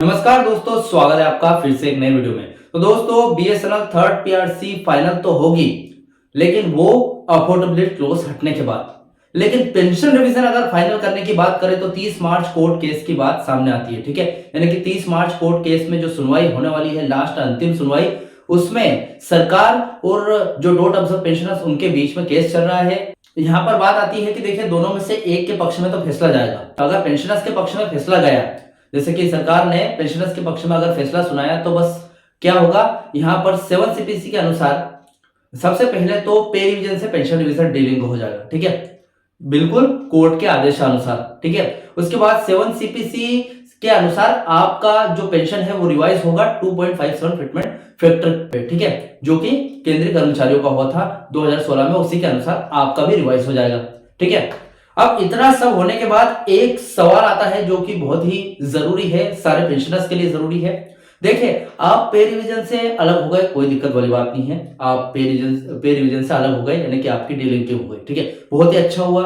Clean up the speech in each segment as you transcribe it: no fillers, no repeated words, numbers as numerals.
नमस्कार दोस्तों, स्वागत है आपका फिर से एक नए वीडियो में। तो दोस्तों, बीएसएनएल थर्ड पीआरसी फाइनल तो होगी, लेकिन वो अफोर्डेबिलिटी क्लॉज हटने के बाद। लेकिन पेंशन रिवीजन अगर फाइनल करने की बात करें तो 30 मार्च कोर्ट केस की बात सामने आती है। ठीक है, यानी कि 30 मार्च कोर्ट केस में जो सुनवाई होने वाली है, लास्ट अंतिम सुनवाई, उसमें सरकार और जो डॉट ऑब्जर्व पेंशनर्स उनके बीच में केस चल रहा है। यहाँ पर बात आती है कि देखिए, दोनों में से एक के पक्ष में तो फैसला जाएगा। अगर पेंशनर्स के पक्ष में फैसला गया, जैसे कि सरकार ने पेंशनर्स के पक्ष में अगर फैसला सुनाया, तो बस क्या होगा, यहाँ पर 7 सीपीसी के अनुसार सबसे पहले तो पे रिवीजन से पेंशन रिवीजन डीलिंग हो जाएगा। ठीक है, बिल्कुल कोर्ट के आदेशानुसार। ठीक है, उसके बाद 7 सीपीसी के अनुसार आपका जो पेंशन है वो रिवाइज होगा 2.57 फिटमेंट फैक्टर पे। ठीक है, जो कि केंद्रीय कर्मचारियों का हुआ था 2016 में, उसी के अनुसार आपका भी रिवाइज हो जाएगा। ठीक है, अब इतना सब होने के बाद एक सवाल आता है जो कि बहुत ही जरूरी है, सारे पेंशनर्स के लिए जरूरी है। देखिए, आप पे रिवीजन से अलग हो गए, कोई दिक्कत वाली बात नहीं है। आप पे रिवीजन से अलग हो गए, यानी कि आपकी डीलिंकिंग हो गई। ठीक है, बहुत ही अच्छा हुआ,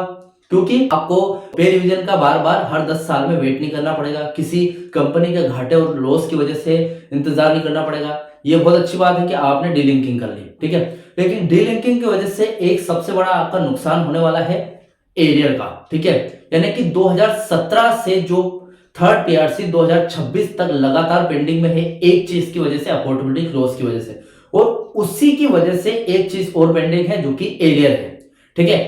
क्योंकि आपको पे रिवीजन का बार बार हर 10 साल में वेट नहीं करना पड़ेगा, किसी कंपनी के घाटे और लॉस की वजह से इंतजार नहीं करना पड़ेगा। ये बहुत अच्छी बात है कि आपने डीलिंकिंग कर ली। ठीक है, लेकिन डीलिंकिंग की वजह से एक सबसे बड़ा आपका नुकसान होने वाला है एरियर का। ठीक है, यानी कि 2017 से जो थर्ड पीआरसी 2026 तक लगातार पेंडिंग में है, एक चीज की वजह से, अफोर्डेबिलिटी क्लॉज की वजह से, और उसी की वजह से एक चीज और पेंडिंग है जो कि एरियर है। ठीक है,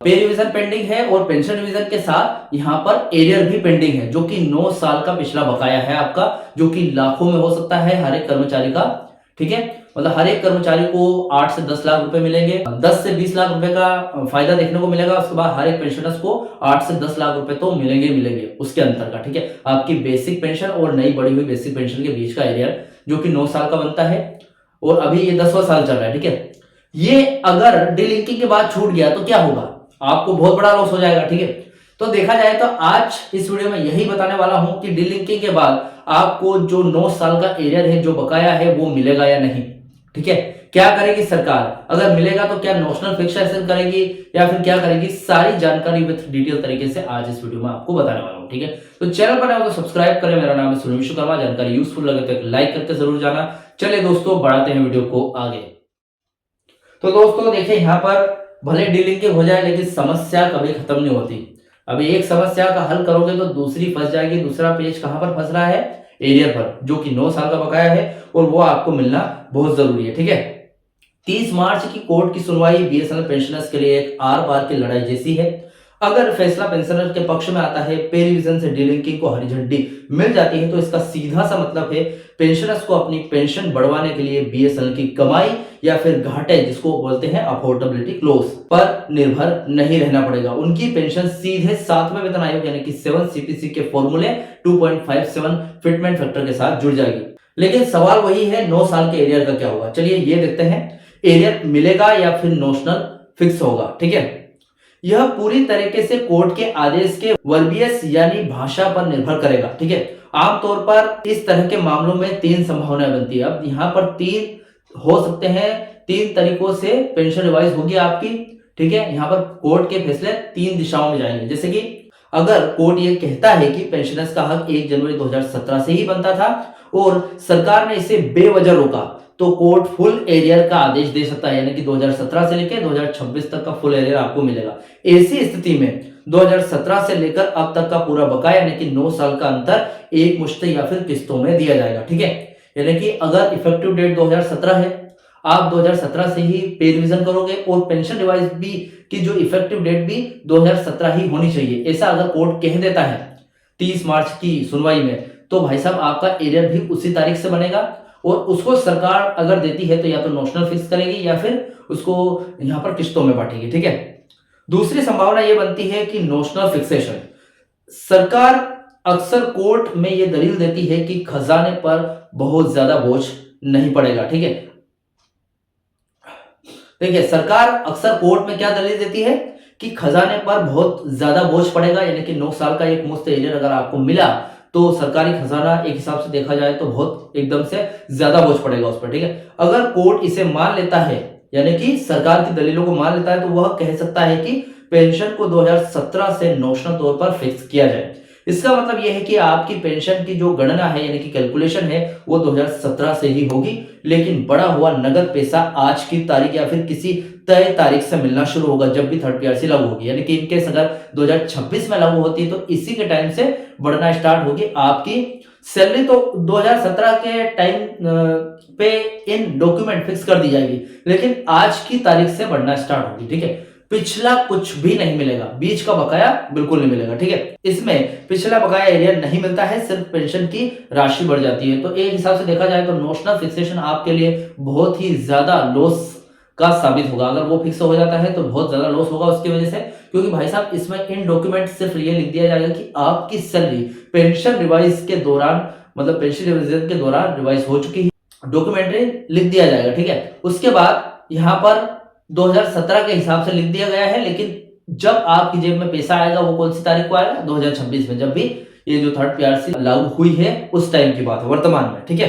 पे रिवीजन पेंडिंग है और पेंशन रिवीजन के साथ यहां पर एरियर भी पेंडिंग है, जो कि 9 साल का पिछला बकाया है आपका, जो कि लाखों में हो सकता है हर एक कर्मचारी का। ठीक है, मतलब हर एक कर्मचारी को 8 से 10 लाख रुपए मिलेंगे, 10 से 20 लाख रुपए का फायदा देखने को मिलेगा। उसके बाद हर एक पेंशनर्स को 8 से 10 लाख रुपए तो मिलेंगे उसके अंतर का। ठीक है, आपकी बेसिक पेंशन और नई बढ़ी हुई बेसिक पेंशन के बीच का एरियर, जो कि 9 साल का बनता है, और अभी ये 10वां साल चल रहा है। ठीक है, ये अगर डीलिंकिंग के बाद छूट गया तो क्या होगा, आपको बहुत बड़ा लॉस हो जाएगा। ठीक है, तो देखा जाए तो आज इस वीडियो में यही बताने वाला हूं कि डीलिंकिंग के बाद आपको जो 9 साल का एरियर है, जो बकाया है, वो मिलेगा या नहीं। ठीक है, क्या करेगी सरकार, अगर मिलेगा तो क्या नॉशनल फिक्सेशन करेगी या फिर क्या करेगी, सारी जानकारी विद डिटेल तरीके से आज इस वीडियो में आपको बताने वाला हूं। ठीक है, तो चैनल पर नए हो तो सब्सक्राइब करें। मेरा नाम है सुनील विश्वकर्मा। जानकारी यूजफुल लगे तो एक लाइक करके जरूर जाना। चलिए दोस्तों, बढ़ाते हैं वीडियो को आगे। तो दोस्तों देखिए, यहाँ पर भले डीलिंकिंग हो जाए, लेकिन समस्या कभी खत्म नहीं होती। अभी एक समस्या का हल करोगे तो दूसरी फंस जाएगी। दूसरा पेज कहां पर फंस रहा है, एरियर पर, जो कि 9 साल का बकाया है, और वो आपको मिलना बहुत जरूरी है। ठीक है, 30 मार्च की कोर्ट की सुनवाई बीएसएनएल पेंशनर्स के लिए एक आर पार की लड़ाई जैसी है। अगर फैसला पेंशनर के पक्ष में आता है, पे रिवीजन से डीलिंकिंग को हरी झंडी मिल जाती है, तो इसका सीधा सा मतलब है पेंशनर्स को अपनी पेंशन बढ़वाने के लिए बीएसएनएल की कमाई या फिर घाटे, जिसको बोलते हैं अफोर्डेबिलिटी क्लॉज, पर निर्भर नहीं रहना पड़ेगा। उनकी पेंशन सीधे 7वें वेतन आयोग यानी कि 7 सीपीसी के फॉर्मूले 2.57 फिटमेंट फैक्टर के साथ जुड़ जाएगी। लेकिन सवाल वही है, 9 साल के एरियर का क्या होगा। चलिए ये देखते हैं, एरियर मिलेगा या फिर नॉशनल फिक्स होगा। ठीक है, यह पूरी तरीके से कोर्ट के आदेश के वर्बियस यानी भाषा पर निर्भर करेगा। ठीक है, आमतौर पर इस तरह के मामलों में 3 संभावनाएं बनती है। अब यहाँ पर 3 हो सकते हैं, 3 तरीकों से पेंशन रिवाइज होगी आपकी। ठीक है, यहाँ पर कोर्ट के फैसले 3 दिशाओं में जाएंगे। जैसे कि अगर कोर्ट ये कहता है कि पेंशनर्स का हक 1 जनवरी 2017 से ही बनता था और सरकार ने इसे बेवजह रोका, तो कोर्ट फुल एरियर का आदेश दे सकता है, यानी कि 2017 से लेकर 2026 तक का फुल एरियर आपको मिलेगा। ऐसी स्थिति में 2017 से लेकर अब तक का पूरा बकाया, यानी कि 9 साल का अंतर एक मुश्त या फिर किस्तों में दिया जाएगा। ठीक है, यानी कि अगर इफेक्टिव डेट 2017 है, आप 2017 से ही पे रिवीजन करोगे, और पेंशन रिवाइज भी की जो इफेक्टिव डेट भी 2017 ही होनी चाहिए। ऐसा अगर कोर्ट कह देता है 30 मार्च की सुनवाई में, तो भाई साहब आपका एरियर भी उसी तारीख से बनेगा, और उसको सरकार अगर देती है तो या तो नॉशनल फिक्स करेगी या फिर उसको यहां पर किस्तों में बांटेगी। ठीक है, दूसरी संभावना यह बनती है कि नॉशनल फिक्सेशन। सरकार अक्सर कोर्ट में यह दलील देती है कि खजाने पर बहुत ज्यादा बोझ नहीं पड़ेगा। ठीक है, देखिए सरकार अक्सर कोर्ट में क्या दलील देती है कि खजाने पर बहुत ज्यादा बोझ पड़ेगा, यानी कि 9 साल का एक मुफ्त एरियर अगर आपको मिला तो सरकारी खजाना एक हिसाब से देखा जाए तो बहुत एकदम से ज्यादा बोझ पड़ेगा उस पर। ठीक है, अगर कोर्ट इसे मान लेता है, यानी कि सरकार की दलीलों को मान लेता है, तो वह कह सकता है कि पेंशन को 2017 से नॉशनल तौर पर फिक्स किया जाए। इसका मतलब यह है कि आपकी पेंशन की जो गणना है यानी कि कैलकुलेशन है वो 2017 से ही होगी, लेकिन बड़ा हुआ नगद पैसा आज की तारीख या फिर किसी तय तारीख से मिलना शुरू होगा जब भी थर्ड पीआरसी लागू होगी। यानी कि इनकेस अगर 2026 में लागू होती है तो इसी के टाइम से बढ़ना स्टार्ट होगी आपकी सैलरी। तो 2017 के टाइम पे इन डॉक्यूमेंट फिक्स कर दी जाएगी, लेकिन आज की तारीख से बढ़ना स्टार्ट होगी। ठीक है, पिछला कुछ भी नहीं मिलेगा, बीच का बकाया बिल्कुल नहीं मिलेगा। ठीक है, इसमें पिछला बकाया एरियर नहीं मिलता है, सिर्फ पेंशन की राशि बढ़ जाती है। तो एक हिसाब से देखा जाए तो नोशनल फिक्सेशन आपके लिए बहुत ही ज्यादा लॉस का साबित होगा। अगर वो फिक्स हो जाता है तो बहुत ज्यादा लॉस होगा उसकी वजह से, क्योंकि भाई साहब इसमें इन डॉक्यूमेंट सिर्फ ये लिख दिया जाएगा कि आपकी सैलरी पेंशन रिवाइज के दौरान, मतलब पेंशन रिविजन के दौरान रिवाइज हो चुकी है, डॉक्यूमेंट्री लिख दिया जाएगा। ठीक है, उसके बाद यहाँ पर 2017 के हिसाब से लिख दिया गया है, लेकिन जब आपकी जेब में पैसा आएगा वो कौन सी तारीख को आएगा? 2026 में, जब भी ये जो थर्ड पीआरसी लागू हुई है उस टाइम की बात है वर्तमान में। ठीक है,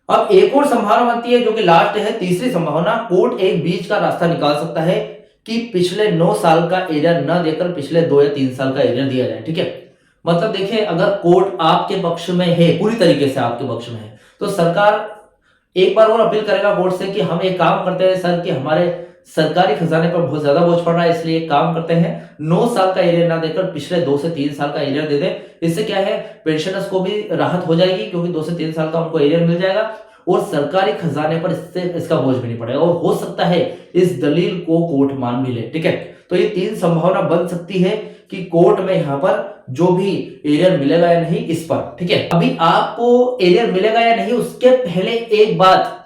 अब एक और संभावना बनती है जो कि लास्ट है, तीसरी संभावना, कोर्ट एक बीच का रास्ता निकाल सकता है कि पिछले 9 साल का एरियर न देकर पिछले 2 या 3 साल का एरियर दिया जाए। ठीक है, मतलब देखिए अगर कोर्ट आपके पक्ष में है, पूरी तरीके से आपके पक्ष में है, तो सरकार एक बार और अपील करेगा कोर्ट से कि हम एक काम करते हैं सर कि हमारे सरकारी खजाने पर बहुत ज्यादा बोझ पड़ रहा है, इसलिए एक काम करते हैं 9 साल का एरियर ना देकर पिछले 2 से 3 साल का एरियर दे दें। इससे क्या है, पेंशनर्स को भी राहत हो जाएगी क्योंकि 2 से 3 साल का उनको एरियर मिल जाएगा और सरकारी खजाने पर इससे इसका बोझ भी नहीं पड़ेगा, और हो सकता है इस दलील को कोर्ट मान भी ले। ठीक है, तो ये 3 संभावना बन सकती है कि कोर्ट में यहाँ पर जो भी एरियर मिलेगा या नहीं इस पर। ठीक है, अभी आपको एरियर मिलेगा या नहीं उसके पहले एक बात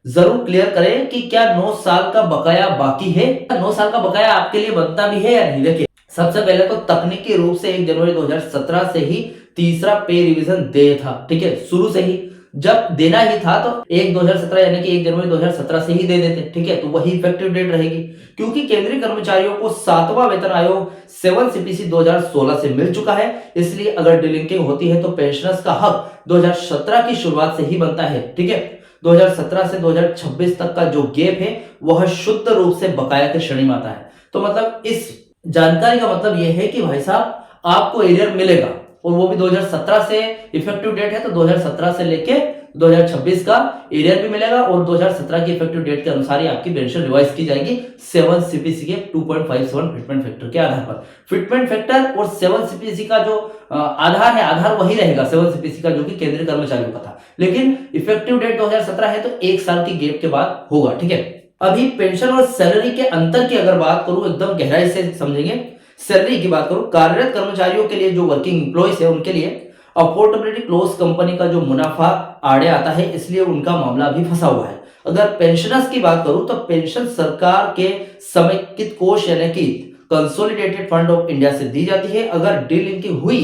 जरूर क्लियर करें कि क्या 9 साल का बकाया बाकी है, 9 साल का बकाया आपके लिए बनता भी है या नहीं। देखिए सबसे पहले तो तकनीकी रूप से 1 जनवरी 2017 से ही तीसरा पे रिवीजन दे था। ठीक है, शुरू से ही जब देना ही था तो 1/2017 यानी कि 1 जनवरी 2017 से ही दे देते। ठीक है, तो वही इफेक्टिव डेट रहेगी, क्योंकि केंद्रीय कर्मचारियों को 7वां वेतन आयोग 7 CPC 2016 से मिल चुका है, इसलिए अगर डिलिंकिंग होती है तो पेंशनर्स का हक 2017 की शुरुआत से ही बनता है। ठीक है, 2017 से 2026 तक का जो गैप है वह शुद्ध रूप से बकाया की श्रेणी में आता है। तो मतलब इस जानकारी का मतलब यह है कि भाई साहब आपको एरियर मिलेगा, और वो भी 2017 से इफेक्टिव डेट है, तो 2017 से लेके 2026 का एरियर भी मिलेगा, और 2017 की इफेक्टिव डेट के अनुसार ही आपकी पेंशन रिवाइज की जाएगी 7 CPC के 2.57 फिटमेंट फैक्टर के आधार पर। फिटमेंट फैक्टर और 7 CPC का जो आधार है, आधार वही रहेगा 7 CPC का जो कि केंद्रीय कर्मचारियों का था, लेकिन इफेक्टिव डेट 2017 है तो 1 साल की गैप के बाद होगा। ठीक है, अभी पेंशन और सैलरी के अंतर की अगर बात करूं, एकदम गहराई से समझेंगे। सैलरी की बात करूं, कार्यरत कर्मचारियों के लिए, जो वर्किंग एम्प्लॉइज है उनके लिए अफोर्डेबिलिटी क्लोज कंपनी का जो मुनाफा आड़े आता है, इसलिए उनका मामला भी फंसा हुआ है। अगर पेंशनर्स की बात करूं तो पेंशन सरकार के समेकित कोष यानी कि कंसोलिडेटेड फंड ऑफ इंडिया से दी जाती है। अगर डीलिंकिंग हुई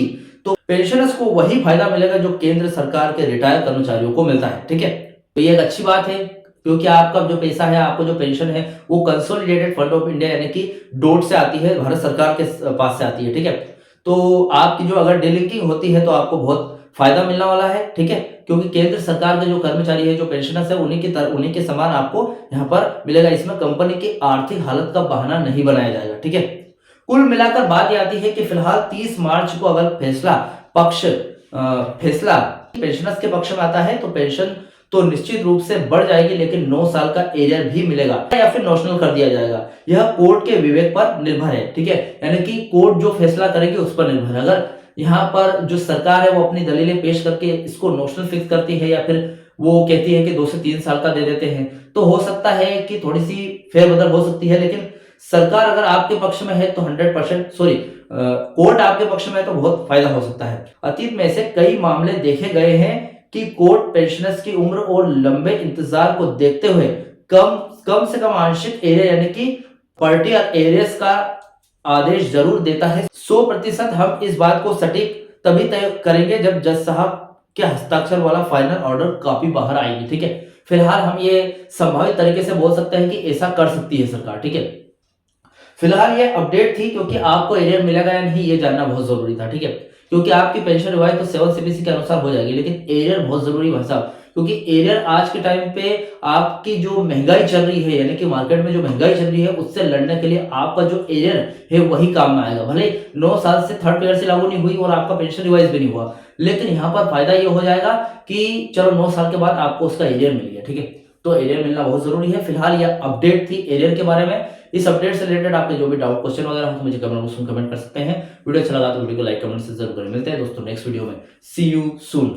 तो पेंशनर्स को वही फायदा मिलेगा जो केंद्र सरकार के रिटायर कर्मचारियों को मिलता है। ठीक है, तो ये एक अच्छी बात है, क्योंकि आपका जो पैसा है, आपको जो पेंशन है वो कंसोलिडेटेड फंड ऑफ इंडिया यानी कि डोट से आती है, भारत सरकार के पास से आती है। ठीक है, तो आपकी जो अगर डिलिंकिंग होती है तो आपको बहुत फायदा मिलने वाला है। ठीक है, क्योंकि केंद्र सरकार के जो कर्मचारी है, जो पेंशनर्स है, उन्हीं के समान आपको यहाँ पर मिलेगा। इसमें कंपनी की आर्थिक हालत का बहाना नहीं बनाया जाएगा। ठीक है, कुल मिलाकर बात यह आती है कि फिलहाल 30 मार्च को अगर फैसला पेंशनर्स के पक्ष में आता है तो पेंशन तो निश्चित रूप से बढ़ जाएगी, लेकिन 9 साल का एरियर भी मिलेगा या फिर नॉशनल कर दिया जाएगा। यह कोर्ट के विवेक पर निर्भर है। ठीक है, यानी कि कोर्ट जो फैसला करेगी उस पर निर्भर है। अगर यहाँ पर जो सरकार है वो अपनी दलीलें पेश करके इसको नॉशनल फिक्स करती है या फिर वो कहती है कि 2 से 3 साल का दे देते हैं, तो हो सकता है कि थोड़ी सी फेरबदल हो सकती है। लेकिन सरकार अगर आपके पक्ष में है तो 100% कोर्ट आपके पक्ष में है तो बहुत फायदा हो सकता है। अतीत में ऐसे कई मामले देखे गए हैं कि कोर्ट पेंशनर्स की उम्र और लंबे इंतजार को देखते हुए कम से कम आंशिक एरियर यानी कि पार्टिकुलर एरियर्स का आदेश जरूर देता है। 100% हम इस बात को सटीक तभी तय करेंगे जब जज साहब के हस्ताक्षर वाला फाइनल ऑर्डर कॉपी बाहर आएगी। ठीक है, फिलहाल हम ये संभावित तरीके से बोल सकते हैं कि ऐसा कर सकती है सरकार। ठीक है, फिलहाल ये अपडेट थी क्योंकि आपको एरियर मिलेगा या नहीं ये जानना बहुत जरूरी था। ठीक है, क्योंकि आपकी पेंशन रिवाइज तो 7 सीपीसी के अनुसार हो जाएगी, लेकिन एरियर बहुत जरूरी भाई साहब, क्योंकि एरियर आज के टाइम पे आपकी जो महंगाई चल रही है, यानी कि मार्केट में जो महंगाई चल रही है उससे लड़ने के लिए आपका जो एरियर है वही काम में आएगा। भले 9 साल से थर्ड पेयर से लागू नहीं हुई और आपका पेंशन रिवाइज भी नहीं हुआ, लेकिन यहाँ पर फायदा ये हो जाएगा कि चलो 9 साल के बाद आपको उसका एरियर मिल गया, ठीक है। तो एरियर मिलना बहुत जरूरी है। फिलहाल यह अपडेट थी एरियर के बारे में। इस अपडेट से रिलेटेड आपके जो भी डाउट क्वेश्चन वगैरह हो तो मुझे कमेंट बॉक्स में कमेंट कर सकते हैं। वीडियो अच्छा लगा तो वीडियो को लाइक कमेंट से जरूर करें। मिलते हैं दोस्तों नेक्स्ट वीडियो में। सी यू सून।